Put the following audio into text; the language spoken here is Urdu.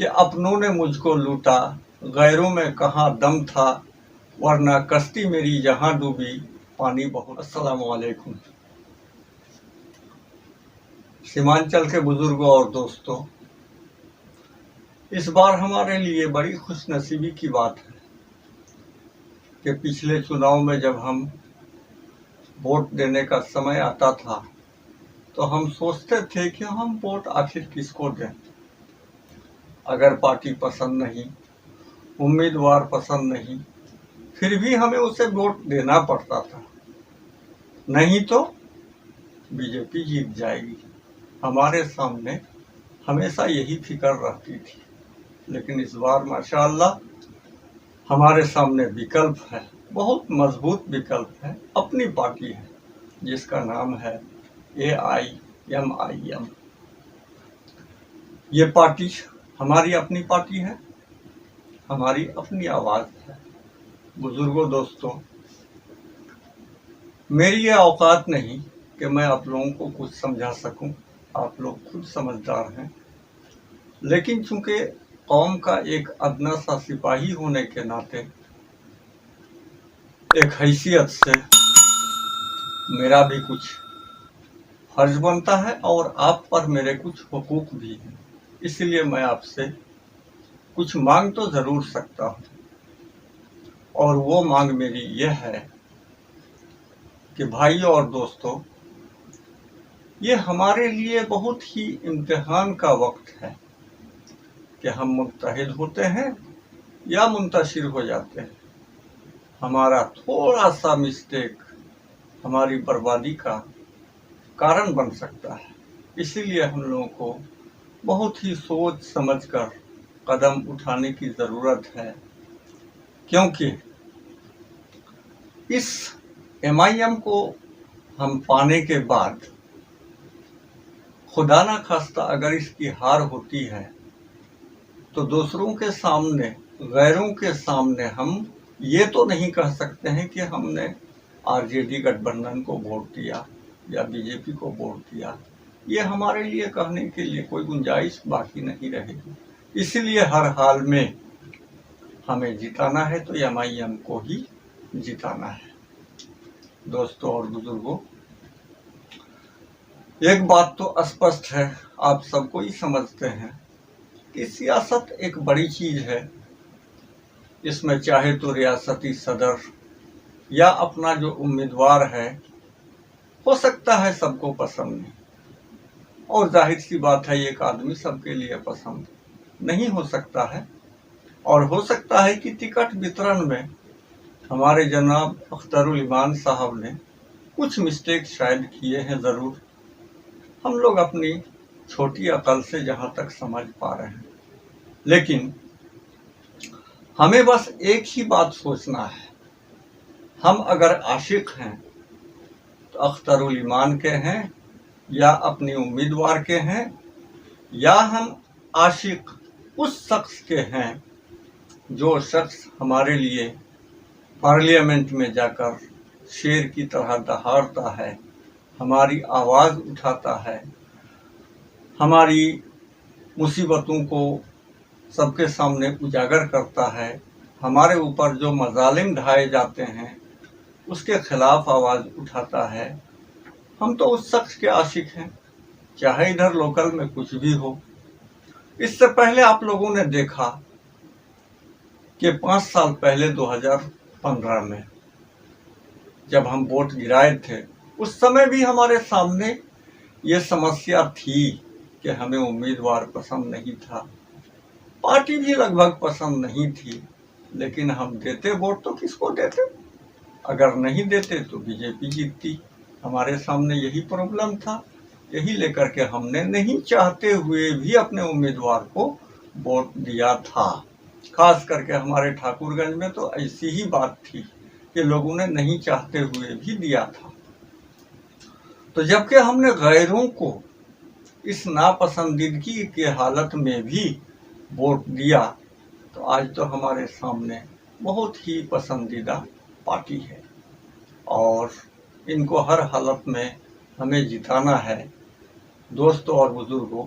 کہ اپنوں نے مجھ کو لوٹا، غیروں میں کہاں دم تھا، ورنہ کشتی میری جہاں ڈوبی پانی بہت۔ السلام علیکم سیمانچل کے بزرگوں اور دوستوں، اس بار ہمارے لیے بڑی خوش نصیبی کی بات ہے کہ پچھلے چناؤ میں جب ہم ووٹ دینے کا سمے آتا تھا تو ہم سوچتے تھے کہ ہم ووٹ آخر کس کو دیں۔ اگر پارٹی پسند نہیں، امیدوار پسند نہیں، پھر بھی ہمیں اسے ووٹ دینا پڑتا تھا، نہیں تو بی جے پی جیت جائے گی۔ ہمارے سامنے ہمیشہ یہی فکر رہتی تھی، لیکن اس بار ماشاءاللہ ہمارے سامنے وکلپ ہے، بہت مضبوط وکلپ ہے، اپنی پارٹی ہے جس کا نام ہے AIMIM۔ یہ پارٹی ہماری اپنی پارٹی ہے، ہماری اپنی آواز ہے۔ بزرگوں، دوستوں، میری یہ اوقات نہیں کہ میں آپ لوگوں کو کچھ سمجھا سکوں، آپ لوگ خود سمجھدار ہیں، لیکن چونکہ قوم کا ایک ادنا سا سپاہی ہونے کے ناطے ایک حیثیت سے میرا بھی کچھ فرض بنتا ہے اور آپ پر میرے کچھ حقوق بھی ہیں، اس لیے میں آپ سے کچھ مانگ تو ضرور سکتا ہوں، اور وہ مانگ میری یہ ہے کہ بھائیوں اور دوستوں، یہ ہمارے لیے بہت ہی امتحان کا وقت ہے کہ ہم متحد ہوتے ہیں یا منتشر ہو جاتے ہیں۔ ہمارا تھوڑا سا مسٹیک ہماری بربادی کا کارن بن سکتا ہے، اسی لیے ہم لوگوں کو بہت ہی سوچ سمجھ کر قدم اٹھانے کی ضرورت ہے، کیونکہ اس MIM کو ہم پانے کے بعد خدا نہ خواستہ اگر اس کی ہار ہوتی ہے تو دوسروں کے سامنے، غیروں کے سامنے ہم یہ تو نہیں کہہ سکتے ہیں کہ ہم نے RJD گٹھ بندھن کو ووٹ دیا یا BJP کو ووٹ دیا۔ یہ ہمارے لیے کہنے کے لیے کوئی گنجائش باقی نہیں رہے گی، اسی لیے ہر حال میں ہمیں جتانا ہے تو MIM کو ہی جتانا ہے۔ دوستوں اور بزرگوں، ایک بات تو اسپشٹ ہے، آپ سب کو ہی سمجھتے ہیں کہ سیاست ایک بڑی چیز ہے، اس میں چاہے تو ریاستی صدر یا اپنا جو امیدوار ہے ہو سکتا ہے سب کو پسند نہیں، اور ظاہر سی بات ہے ایک آدمی سب کے لیے پسند نہیں ہو سکتا ہے، اور ہو سکتا ہے کہ ٹکٹ وترن میں ہمارے جناب اخترالایمان صاحب نے کچھ مسٹیک شاید کیے ہیں، ضرور ہم لوگ اپنی چھوٹی عقل سے جہاں تک سمجھ پا رہے ہیں، لیکن ہمیں بس ایک ہی بات سوچنا ہے، ہم اگر عاشق ہیں تو اخترالایمان کے ہیں یا اپنی امیدوار کے ہیں، یا ہم عاشق اس شخص کے ہیں جو شخص ہمارے لیے پارلیمنٹ میں جا کر شیر کی طرح دہاڑتا ہے، ہماری آواز اٹھاتا ہے، ہماری مصیبتوں کو سب کے سامنے اجاگر کرتا ہے، ہمارے اوپر جو مظالم ڈھائے جاتے ہیں اس کے خلاف آواز اٹھاتا ہے۔ ہم تو اس شخص کے عاشق ہیں، چاہے ادھر لوکل میں کچھ بھی ہو۔ اس سے پہلے آپ لوگوں نے دیکھا کہ 5 سال پہلے 2015 میں جب ہم ووٹ گرائے تھے، اس سمے بھی ہمارے سامنے یہ سمسیا تھی کہ ہمیں امیدوار پسند نہیں تھا، پارٹی بھی لگ بھگ پسند نہیں تھی، لیکن ہم دیتے ووٹ تو کس کو دیتے؟ اگر نہیں دیتے تو BJP جیتتی۔ ہمارے سامنے یہی پرابلم تھا، یہی لے کر کے ہم نے نہیں چاہتے ہوئے بھی اپنے امیدوار کو ووٹ دیا تھا۔ خاص کر کے ہمارے ٹھاکر گنج میں تو ایسی ہی بات تھی کہ لوگوں نے نہیں چاہتے ہوئے بھی دیا تھا۔ تو جبکہ ہم نے غیروں کو اس ناپسندیدگی کے حالت میں بھی ووٹ دیا، تو آج تو ہمارے سامنے بہت ہی پسندیدہ پارٹی ہے، اور ان کو ہر حالت میں ہمیں جتانا ہے۔ دوستوں اور بزرگوں،